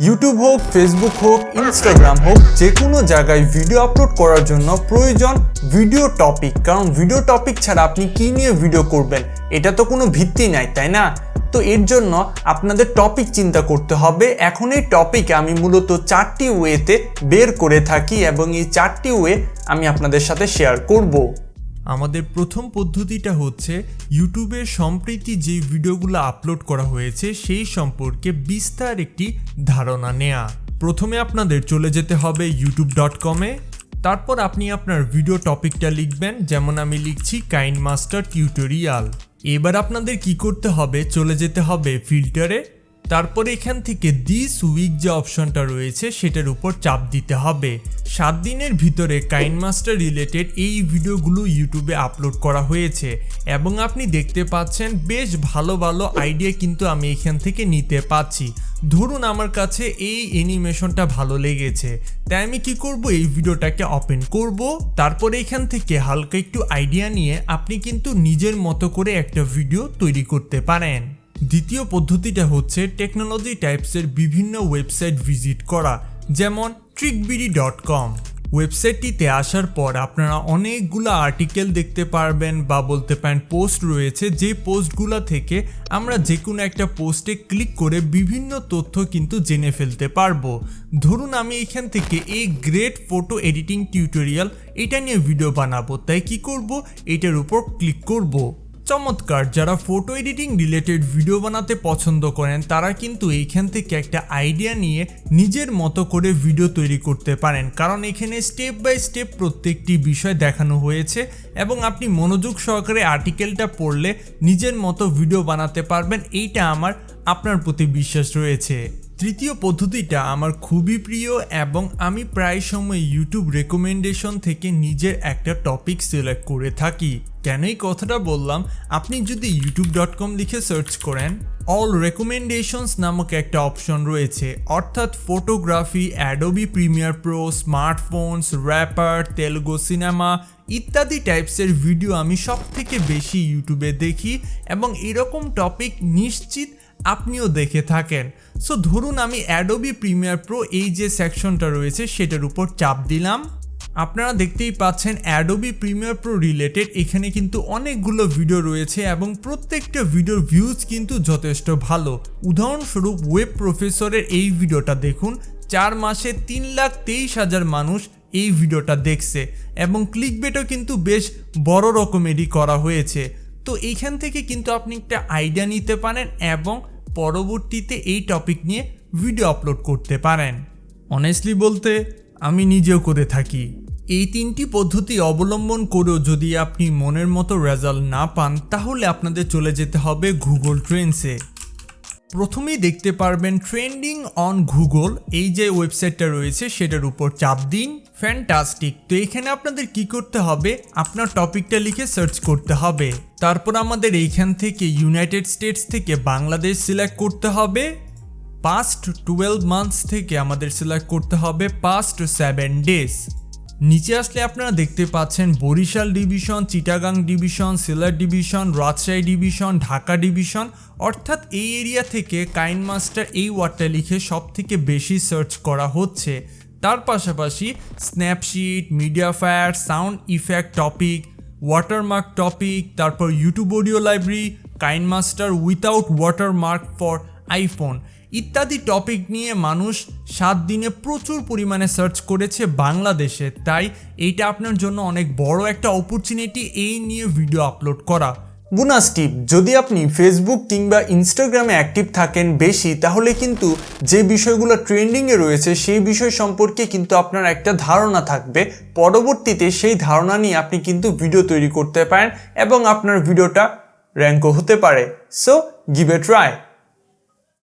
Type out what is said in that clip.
YouTube হোক, Facebook হোক, Instagram হোক, যে কোনো জায়গায় ভিডিও আপলোড করার জন্য প্রয়োজন ভিডিও টপিক। কারণ ভিডিও টপিক ছাড়া আপনি কি নিয়ে ভিডিও করবেন এটা তো কোনো ভিত্তি নাই, তাই না? তো এর জন্য আপনাদের টপিক চিন্তা করতে হবে। এখন এই টপিক আমি মূলত 4টি ওয়েতে বের করে থাকি এবং এই 4টি ওয়ে আমি আপনাদের সাথে শেয়ার করব। আমাদের প্রথম পদ্ধতিটা হচ্ছে ইউটিউবে সম্প্রতি যে ভিডিওগুলো আপলোড করা হয়েছে সেই সম্পর্কে বিস্তার একটি ধারণা নেয়া। প্রথমে আপনাদের চলে যেতে হবে youtube.com-এ। তারপর আপনি আপনার ভিডিও টপিকটা লিখবেন, যেমন আমি লিখছি কাইনমাস্টার টিউটোরিয়াল। এবার আপনাদের কি করতে হবে, চলে যেতে হবে ফিল্টারে। তারপরে এখান থেকে দিস উইক যে অপশনটা রয়েছে সেটার উপর চাপ দিতে হবে। 7 দিনের ভিতরে কাইনমাস্টার রিলেটেড এই ভিডিওগুলো ইউটিউবে আপলোড করা হয়েছে এবং আপনি দেখতে পাচ্ছেন বেশ ভালো ভালো আইডিয়া কিন্তু আমি এখান থেকে নিতে পাচ্ছি। ধরুন আমার কাছে এই অ্যানিমেশনটা ভালো লেগেছে, তাই আমি কি করব, এই ভিডিওটাকে ওপেন করব। তারপরে এখান থেকে হালকা একটু আইডিয়া নিয়ে আপনি কিন্তু নিজের মতো করে একটা ভিডিও তৈরি করতে পারেন। দ্বিতীয় পদ্ধতিটা হচ্ছে টেকনোলজি টাইপসের বিভিন্ন ওয়েবসাইট ভিজিট করা, যেমন trickbd.com। ওয়েবসাইটটিতে আসার পর আপনারা অনেকগুলো আর্টিকেল দেখতে পারবেন বা বলতে পারেন পোস্ট রয়েছে, যে পোস্টগুলো থেকে আমরা যে কোনো একটা পোস্টে ক্লিক করে বিভিন্ন তথ্য কিন্তু জেনে ফেলতে পারবো। ধরুন আমি এখান থেকে এই গ্রেট ফটো এডিটিং টিউটোরিয়াল এটা নিয়ে ভিডিও বানাবো, তাই কি করব, এটার উপর ক্লিক করব। চমৎকার, যারা ফটো এডিটিং রিলেটেড ভিডিও বানাতে পছন্দ করেন তারা কিন্তু এইখান থেকে একটা আইডিয়া নিয়ে নিজের মতো করে ভিডিও তৈরি করতে পারেন, কারণ এখানে স্টেপ বাই স্টেপ প্রত্যেকটি বিষয় দেখানো হয়েছে এবং আপনি মনোযোগ সহকারে আর্টিকেলটা পড়লে নিজের মতো ভিডিও বানাতে পারবেন। এইটা আমার আপনার প্রতি বিশ্বাস রয়েছে। তৃতীয় পদ্ধতিটা আমার খুবই প্রিয় এবং আমি প্রায় সময় ইউটিউব রেকমেন্ডেশন থেকে নিজের একটা টপিক সিলেক্ট করে থাকি। কেন এই কথাটা বললাম, আপনি যদি youtube.com লিখে সার্চ করেন, অল রেকমেন্ডেশনস নামক একটা অপশন রয়েছে, অর্থাৎ photography, Adobe Premiere Pro, smartphones, rapper, Telugu cinema ইত্যাদি টাইপসের ভিডিও আমি সব থেকে বেশি ইউটিউবে দেখি এবং এরকম টপিক নিশ্চিত আপনিও দেখে থাকেন। সো ধরুন আমি অ্যাডোবি প্রিমিয়ার প্রো এই যে সেকশনটা রয়েছে সেটার উপর চাপ দিলাম। আপনারা দেখতেই পাচ্ছেন অ্যাডোবি প্রিমিয়ার প্রো রিলেটেড এখানে কিন্তু অনেকগুলো ভিডিও রয়েছে এবং প্রত্যেকটা ভিডিওর ভিউজ কিন্তু যথেষ্ট ভালো। উদাহরণস্বরূপ ওয়েব প্রফেসরের এই ভিডিওটা দেখুন, 4 মাসে 3,23,000 মানুষ এই ভিডিওটা দেখছে এবং ক্লিকবেটও কিন্তু বেশ বড় রকমেরই করা হয়েছে। তো এইখান থেকে কিন্তু আপনি একটা আইডিয়া নিতে পারেন এবং পরবর্তীতে এই টপিক নিয়ে ভিডিও আপলোড করতে পারেন। অনেস্টলি বলতে আমি নিজেও করে থাকি। এই 3টি পদ্ধতি অবলম্বন করেও যদি আপনি মনের মতো রেজাল্ট না পান তাহলে আপনাদের চলে যেতে হবে গুগল ট্রেন্ডসে। প্রথমেই দেখতে পারবেন ট্রেন্ডিং অন গুগল, এই যে ওয়েবসাইটটা রয়েছে সেটার উপর চাপ দিন। ফ্যান্টাস্টিক। তো এখানে আপনাদের কি করতে হবে, আপনার টপিকটা লিখে সার্চ করতে হবে। তারপর আমাদের এইখান থেকে ইউনাইটেড স্টেটস থেকে বাংলাদেশ সিলেক্ট করতে হবে। পাস্ট 12 মান্থস থেকে আমাদের সিলেক্ট করতে হবে পাস্ট 7 ডেজ। নিচে আসলে আপনারা দেখতে পাচ্ছেন Barisal division, Chittagong division, Sylhet division, Rajshahi division, Dhaka division, অর্থাৎ এই এরিয়া থেকে কাইনমাস্টার এই ওয়ার্ডটা লিখে সব থেকে বেশি সার্চ করা হচ্ছে। তার পাশাপাশি স্ন্যাপশিট, MediaFire, sound effect topic, watermark topic, তারপর YouTube audio library, KineMaster without watermark for iPhone ইত্যাদি টপিক নিয়ে মানুষ 7 দিনে প্রচুর পরিমাণে সার্চ করেছে বাংলাদেশে। তাই এইটা আপনার জন্য অনেক বড় একটা অপরচুনিটি এই নিয়ে ভিডিও আপলোড করা। বোনাস টিপ, যদি আপনি ফেসবুক কিংবা ইনস্টাগ্রামে অ্যাক্টিভ থাকেন বেশি, তাহলে কিন্তু যে বিষয়গুলো ট্রেন্ডিংয়ে রয়েছে সেই বিষয় সম্পর্কে কিন্তু আপনার একটা ধারণা থাকবে। পরবর্তীতে সেই ধারণা নিয়ে আপনি কিন্তু ভিডিও তৈরি করতে পারেন এবং আপনার ভিডিওটা র্যাঙ্কও হতে পারে। So give a try.